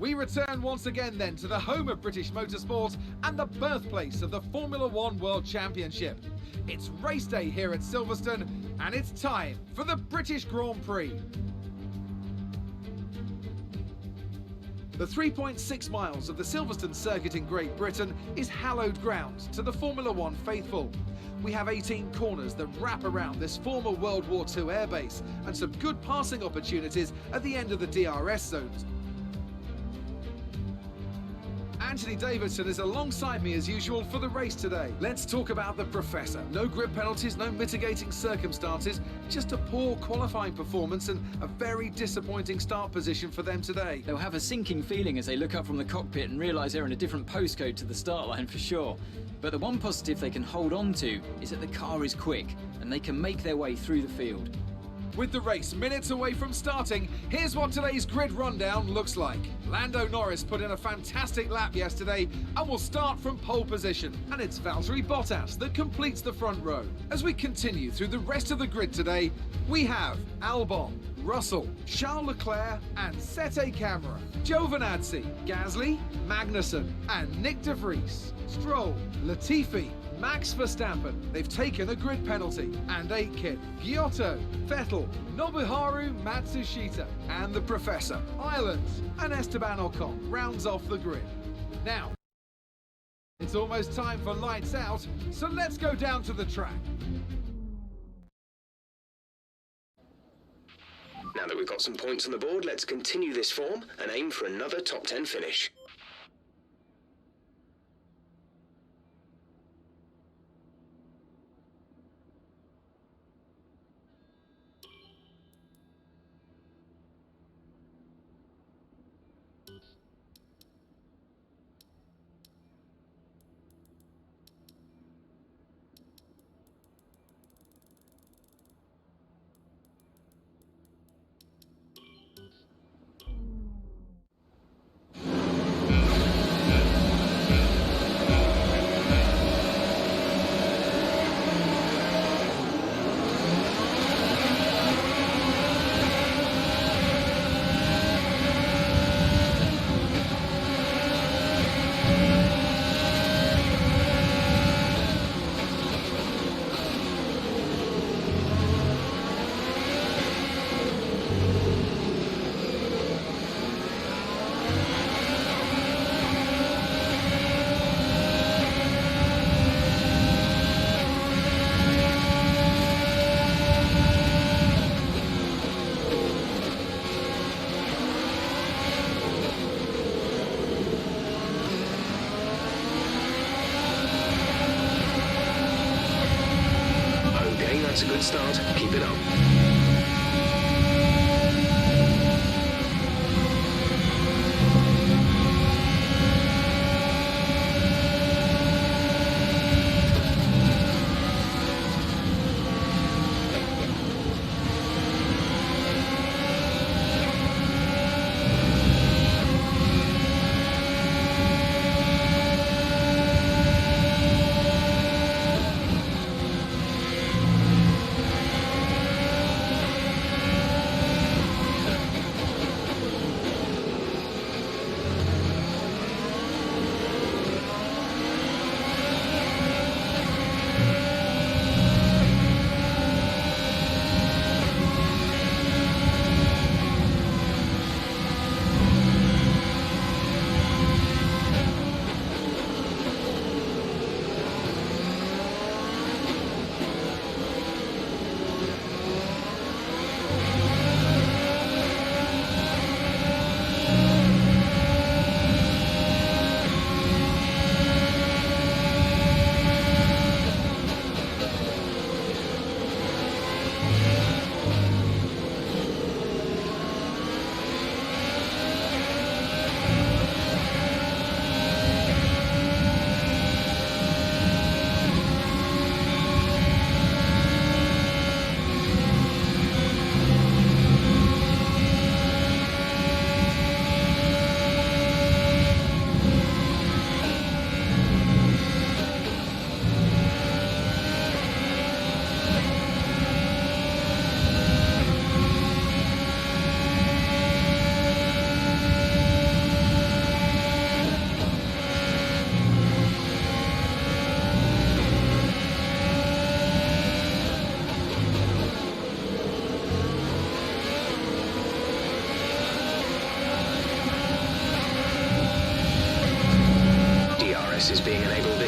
We return once again then to the home of British motorsport and the birthplace of the Formula One World Championship. It's race day here at Silverstone and it's time for the British Grand Prix. The 3.6 miles of the Silverstone circuit in Great Britain is hallowed ground to the Formula One faithful. We have 18 corners that wrap around this former World War II airbase and some good passing opportunities at the end of the DRS zones. Anthony Davidson is alongside me as usual for the race today. Let's talk about the Professor. No grid penalties, no mitigating circumstances, just a poor qualifying performance and a very disappointing start position for them today. They'll have a sinking feeling as they look up from the cockpit and realise they're in a different postcode to the start line for sure. But the one positive they can hold on to is that the car is quick and they can make their way through the field. With the race minutes away from starting, here's what today's grid rundown looks like. Lando Norris put in a fantastic lap yesterday and will start from pole position. And it's Valtteri Bottas that completes the front row. As we continue through the rest of the grid today, we have Albon, Russell, Charles Leclerc and Sete Camara, Giovinazzi, Gasly, Magnussen and Nick de Vries, Stroll, Latifi, Max Verstappen, they've taken a grid penalty, and Aitken, Giotto, Vettel, Nobuharu Matsushita, and the Professor, Ireland, and Esteban Ocon rounds off the grid. Now, it's almost time for lights out, so let's go down to the track. Now that we've got some points on the board, let's continue this form and aim for another top 10 finish. That's a good start. Keep it up.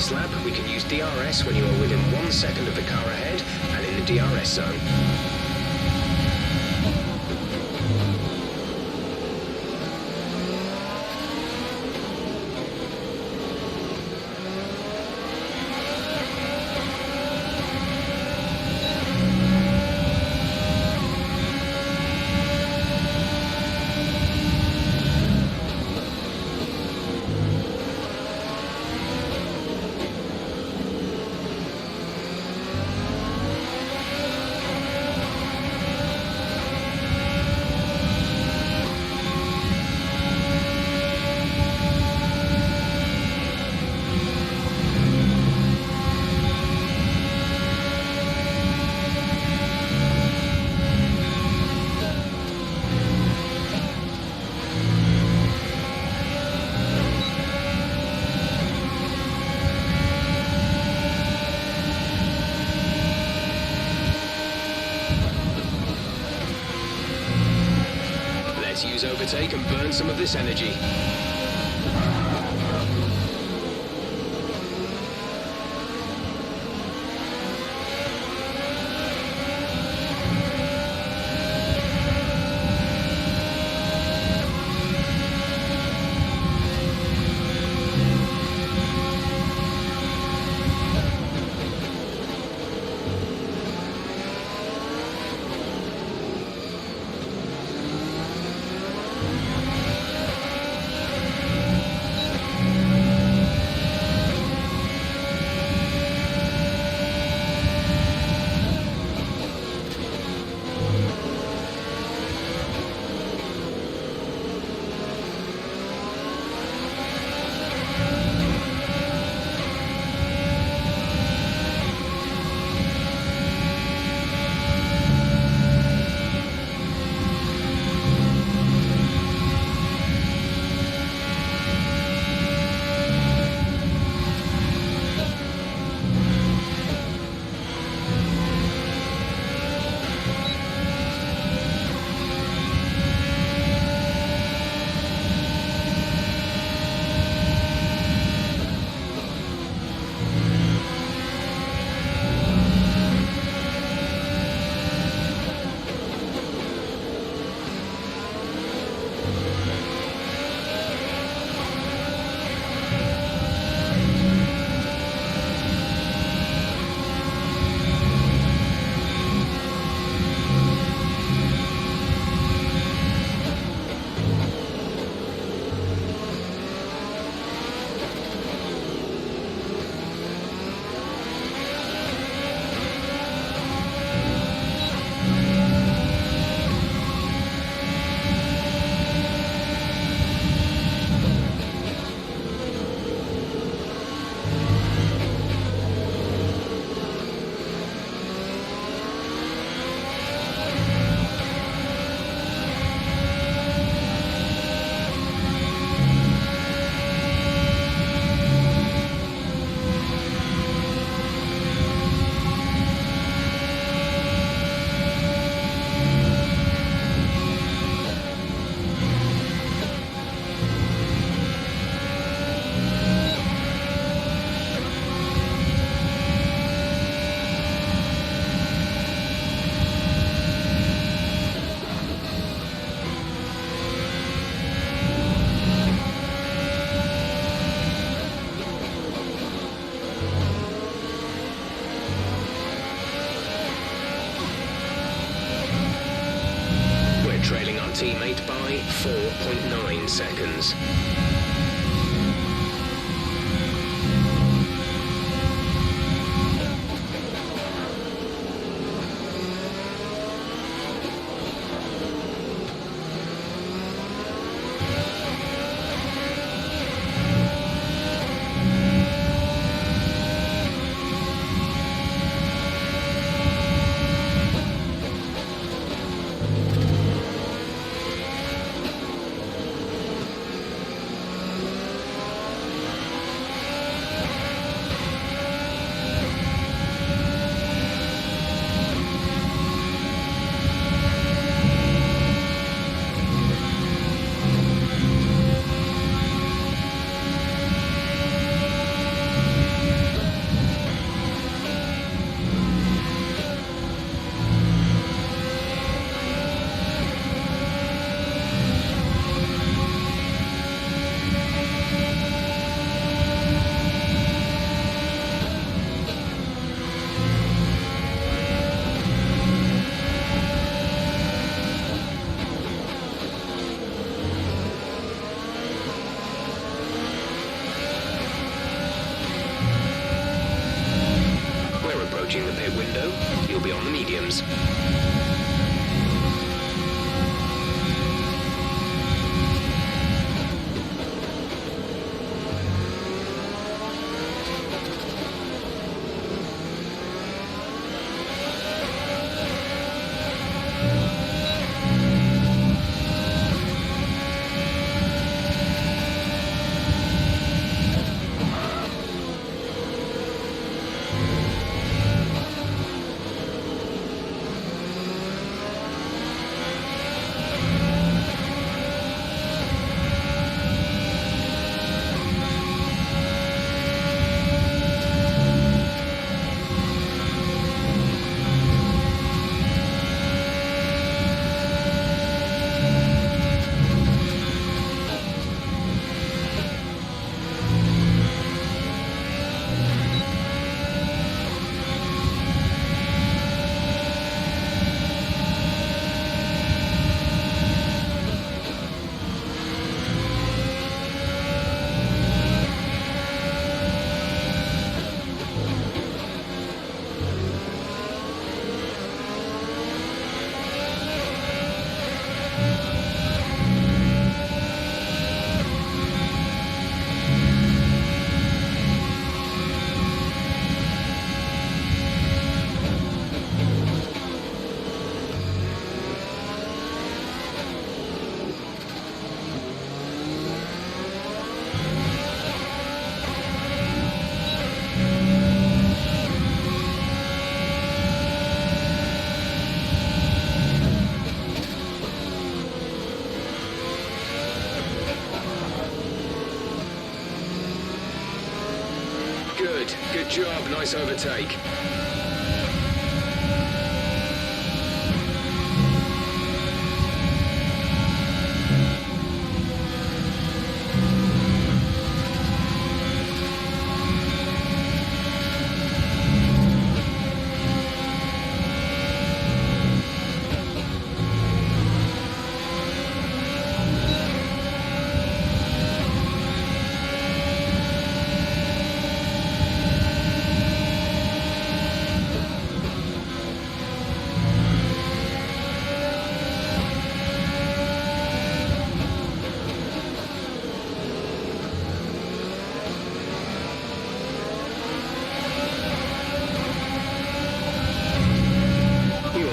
this lap, we can use DRS when you are within 1 second of the car ahead and in the DRS zone. Let's use overtake and burn some of this energy. Trailing our teammate by 4.9 seconds. Williams. Good job, nice overtake.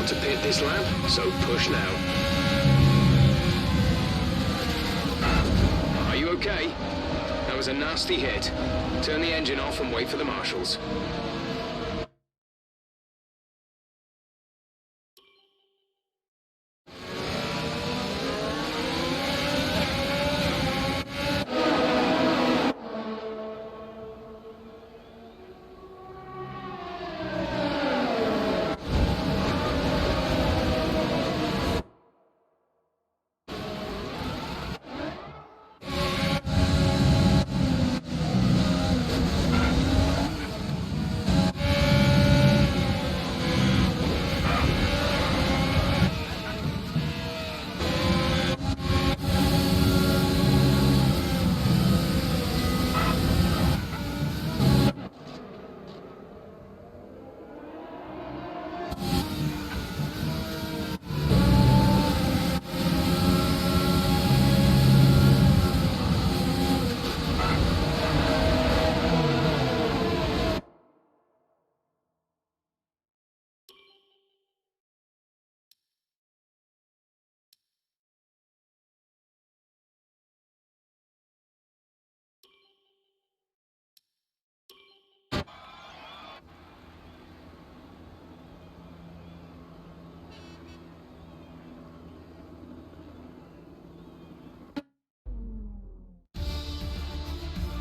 To pit this lap, so push now. Are you okay? That was a nasty hit. Turn the engine off and wait for the marshals.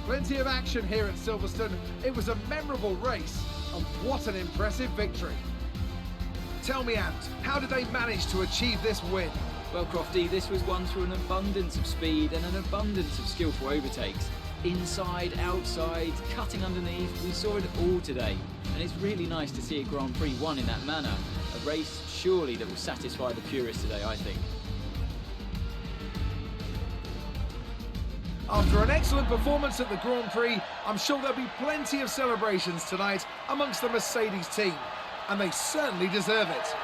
Plenty of action here at Silverstone. It was a memorable race, and what an impressive victory. Tell me, Ant, how did they manage to achieve this win? Well, Crofty, this was won through an abundance of speed and an abundance of skillful overtakes. Inside, outside, cutting underneath, we saw it all today. And it's really nice to see a Grand Prix won in that manner. A race, surely, that will satisfy the purists today, I think. After an excellent performance at the Grand Prix, I'm sure there'll be plenty of celebrations tonight amongst the Mercedes team. and they certainly deserve it.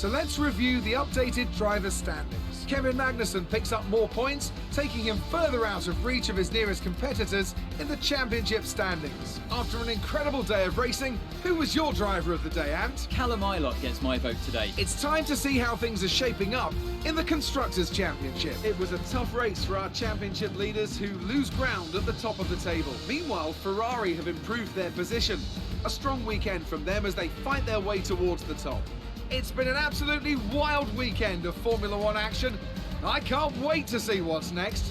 So let's review the updated driver standings. Kevin Magnussen picks up more points, taking him further out of reach of his nearest competitors in the championship standings. After an incredible day of racing, who was your driver of the day, Ant? Callum Ilott gets my vote today. It's time to see how things are shaping up in the Constructors' Championship. It was a tough race for our championship leaders who lose ground at the top of the table. Meanwhile, Ferrari have improved their position. A strong weekend from them as they fight their way towards the top. It's been an absolutely wild weekend of Formula One action. I can't wait to see what's next.